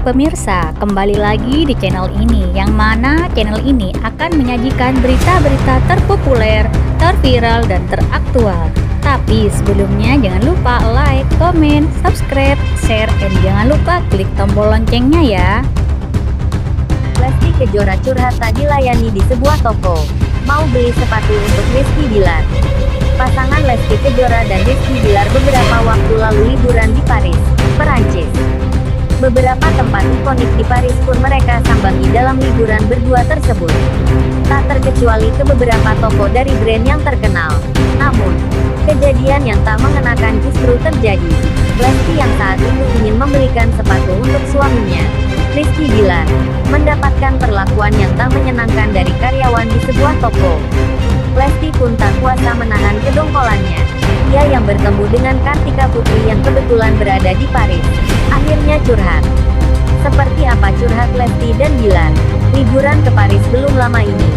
pemirsa, kembali lagi di channel ini, yang mana channel ini akan menyajikan berita-berita terpopuler, terviral, dan teraktual. Tapi sebelumnya jangan lupa like, komen, subscribe, share, dan jangan lupa klik tombol loncengnya ya. Lesti Kejora curhat tak dilayani di sebuah toko. Mau beli sepatu untuk Rizky Billar. Pasangan Lesti Kejora dan Rizky Billar beberapa waktu lalu liburan di Paris, Perancis. Beberapa tempat ikonik di Paris pun mereka sambangi dalam liburan berdua tersebut. Tak terkecuali ke beberapa toko dari brand yang terkenal. Namun, kejadian yang tak mengenakan justru terjadi. Lesti yang saat itu ingin membelikan sepatu untuk suaminya, Rizky Billar, mendapatkan perlakuan yang tak menyenangkan dari karyawan di sebuah toko. Lesti pun tak kuasa menahan kedongkolannya. Ia yang bertemu dengan Kartika Putri yang kebetulan berada di Paris, akhirnya curhat. Seperti apa curhat Lesti dan Billar? Liburan ke Paris belum lama ini,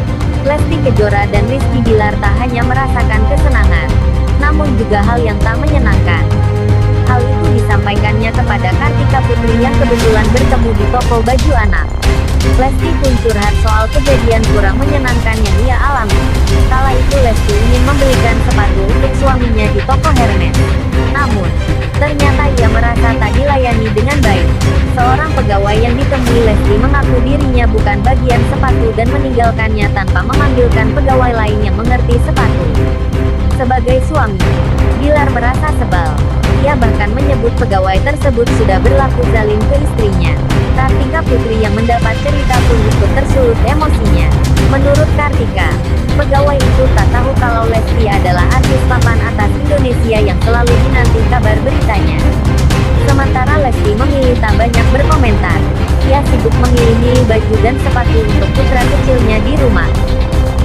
Lesti Kejora dan Rizky Billar tak hanya merasakan kesenangan, namun juga hal yang tak menyenangkan. Hal itu disampaikannya kepada Kartika Putri yang kebetulan bertemu di toko baju anak. Lesti pun curhat soal kejadian kurang menyenangkan yang ia alami. Kala itu Lesti ingin membelikan sepatu untuk suaminya di toko Hermes. Namun, ternyata ia merasa tak dilayani dengan baik. Seorang pegawai yang ditemui Lesti mengaku dirinya bukan bagian sepatu dan meninggalkannya tanpa memanggilkan pegawai lain yang mengerti sepatu. Sebagai suami, Billar merasa sebal. Ia bahkan menyebut pegawai tersebut sudah berlaku zalim ke istrinya. Kartika Putri yang mendapat cerita pun ikut tersulut emosinya. Menurut Kartika, pegawai itu tak tahu kalau Lesti adalah artis papan atas Indonesia yang selalu dinanti kabar beritanya. Sementara Lesti memilih tak banyak berkomentar. Ia sibuk memilih-milih baju dan sepatu untuk putra kecilnya di rumah.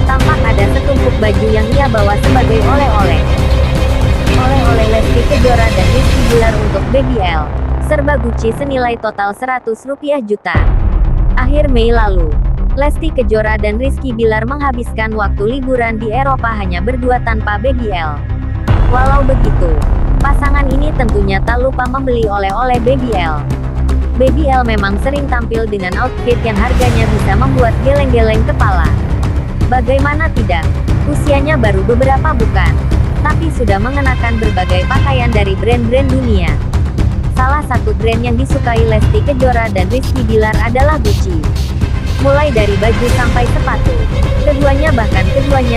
Tampak ada setumpuk baju yang ia bawa sebagai oleh-oleh. Oleh-oleh Lesti Kejora dan Rizky Billar untuk Baby L. Serba Gucci senilai total Rp100 juta. Akhir Mei lalu, Lesti Kejora dan Rizky Billar menghabiskan waktu liburan di Eropa hanya berdua tanpa Baby L. Walau begitu, pasangan ini tentunya tak lupa membeli oleh-oleh Baby L. Baby L memang sering tampil dengan outfit yang harganya bisa membuat geleng-geleng kepala. Bagaimana tidak, usianya baru beberapa bukan, tapi sudah mengenakan berbagai pakaian dari brand-brand dunia. Salah satu brand yang disukai Lesti Kejora dan Rizky Billar adalah Gucci. Mulai dari baju sampai sepatu, keduanya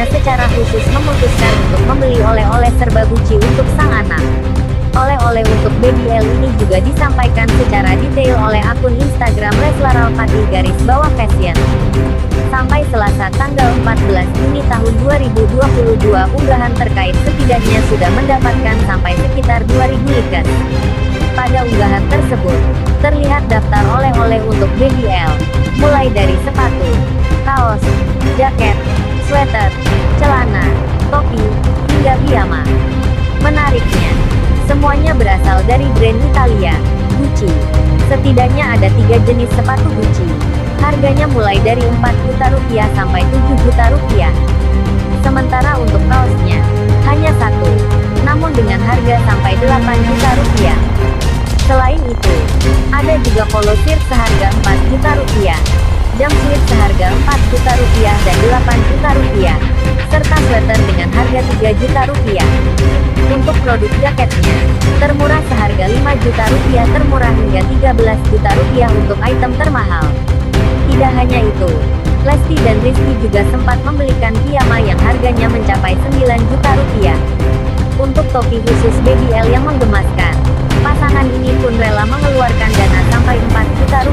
secara khusus memutuskan untuk membeli oleh-oleh serba Gucci untuk sang anak. Oleh-oleh untuk Baby L ini juga disampaikan secara detail oleh akun Instagram @leslaralpati_fashion. Sampai Selasa tanggal 14 Juni tahun 2022, unggahan terkait setidaknya sudah mendapatkan sampai sekitar 2000 likes. Pada unggahan tersebut, terlihat daftar oleh-oleh untuk Baby L, mulai dari sepatu, kaos, jaket, sweater, celana, topi, hingga piyama. Menariknya, semuanya berasal dari brand Italia, Gucci. Setidaknya ada 3 jenis sepatu Gucci. Harganya mulai dari Rp4 juta sampai Rp7 juta. Sementara untuk kaosnya, hanya satu, namun dengan harga sampai Rp8 juta. Selain itu, ada juga polo shirt seharga Rp4 juta, jumpsuit seharga Rp4 juta dan Rp8 juta, serta sweater dengan harga Rp3 juta. Untuk produk jaketnya, termurah seharga Rp5 juta, termurah hingga Rp13 juta untuk item termahal. Tidak hanya itu, Lesti dan Rizky juga sempat membelikan piyama yang harganya mencapai Rp9 juta. Untuk topi khusus Baby L yang menggemaskan, pasangan ini pun rela mengeluarkan dana sampai Rp4 juta.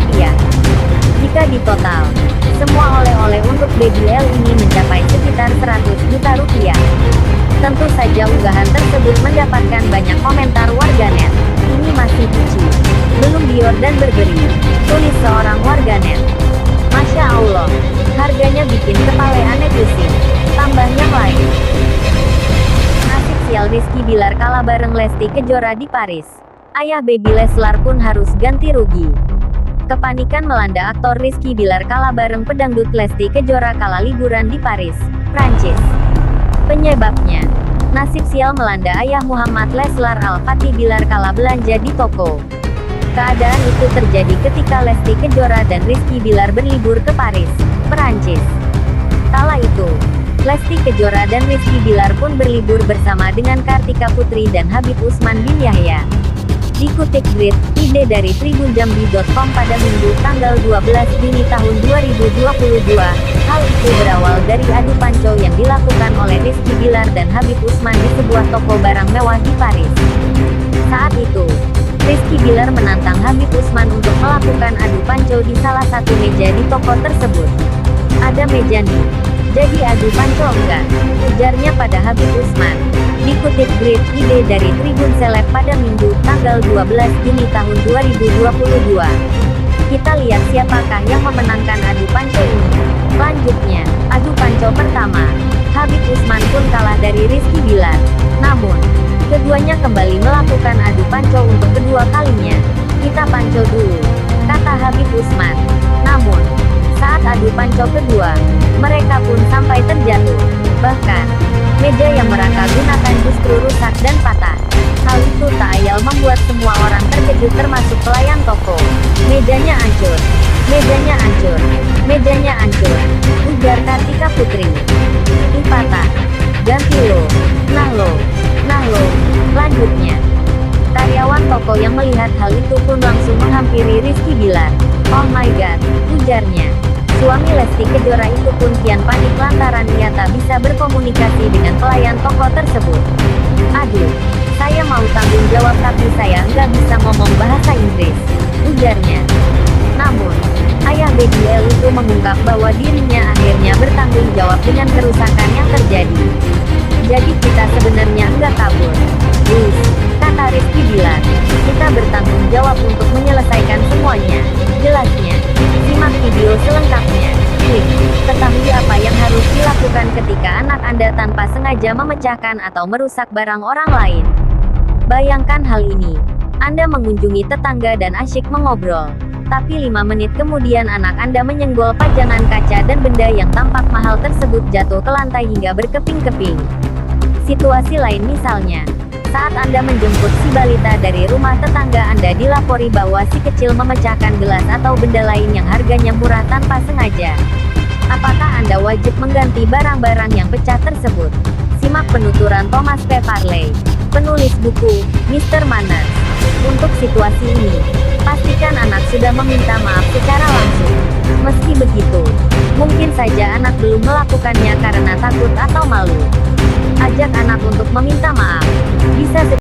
Jika ditotal, semua oleh-oleh untuk Baby L ini mencapai sekitar Rp100 juta. Tentu saja unggahan tersebut mendapatkan banyak komentar warganet. Ini masih Gucci, belum Dior dan Burberry, tulis seorang warganet. Masya Allah, harganya bikin kepala netizen. Tambah yang lain. Nasib sial Rizky Billar kalah bareng Lesti Kejora di Paris. Ayah Baby Leslar pun harus ganti rugi. Kepanikan melanda aktor Rizky Billar kalah bareng pedangdut Lesti Kejora kala liburan di Paris, Prancis. Penyebabnya, nasib sial melanda ayah Muhammad Leslar Al-Fatih Billar kala belanja di toko. Keadaan itu terjadi ketika Lesti Kejora dan Rizky Bilar berlibur ke Paris, Perancis. Kala itu, Lesti Kejora dan Rizky Bilar pun berlibur bersama dengan Kartika Putri dan Habib Usman bin Yahya. Dikutip Grid, ide dari tribunjambi.com pada Minggu tanggal 12 Juni tahun 2022, hal itu berawal dari adu panco yang dilakukan oleh Rizky Bilar dan Habib Usman di sebuah toko barang mewah di Paris. Saat itu, Rizky Bilar menantang Habib Usman untuk melakukan adu panco di salah satu meja di toko tersebut. Ada meja nih, jadi adu panco enggak? Ujarnya pada Habib Usman. Dikutip Grid, ide dari Tribun Seleb pada Minggu, tanggal 12 Juni tahun 2022. Kita lihat siapakah yang memenangkan adu panco ini. Lanjutnya, adu panco pertama, Habib Usman pun kalah dari Rizky Bilar. Namun, keduanya kembali melakukan adu panco untuk kedua kalinya. Kita panco dulu, kata Habib Usman. Namun, saat adu panco kedua, mereka pun sampai terjatuh. Bahkan, meja yang mereka gunakan justru rusak dan patah. Hal itu tak ayal membuat semua orang terkejut termasuk pelayan toko. Mejanya hancur. Mejanya hancur. Mejanya hancur. Ujar Kartika Putri. Ih patah. Ganti lo. Nah lo. Nah lo. Lanjutnya, karyawan toko yang melihat hal itu pun langsung menghampiri Rizky Bilar. Oh my god, ujarnya. Suami Lesti Kejora itu pun kian panik lantaran ia tak bisa berkomunikasi dengan pelayan toko tersebut. Aduh, saya mau tanggung jawab tapi saya nggak bisa ngomong bahasa Inggris, ujarnya. Namun, ayah BDL itu mengungkap bahwa dirinya akhirnya bertanggung jawab dengan kerusakan yang terjadi. Jadi kita sebenarnya nggak kabur. Wih, kata Rizky Bilar. Kita bertanggung jawab untuk menyelesaikan semuanya. Jelasnya. Simak video selengkapnya. Klik, ketahui apa yang harus dilakukan ketika anak Anda tanpa sengaja memecahkan atau merusak barang orang lain. Bayangkan hal ini. Anda mengunjungi tetangga dan asyik mengobrol. Tapi 5 menit kemudian anak Anda menyenggol pajangan kaca dan benda yang tampak mahal tersebut jatuh ke lantai hingga berkeping-keping. Situasi lain misalnya, saat Anda menjemput si balita dari rumah tetangga Anda dilapori bahwa si kecil memecahkan gelas atau benda lain yang harganya murah tanpa sengaja. Apakah Anda wajib mengganti barang-barang yang pecah tersebut? Simak penuturan Thomas P. Farley, penulis buku, Mr. Manners. Untuk situasi ini, pastikan anak sudah meminta maaf secara langsung. Meski begitu, mungkin saja anak belum melakukannya karena takut atau malu.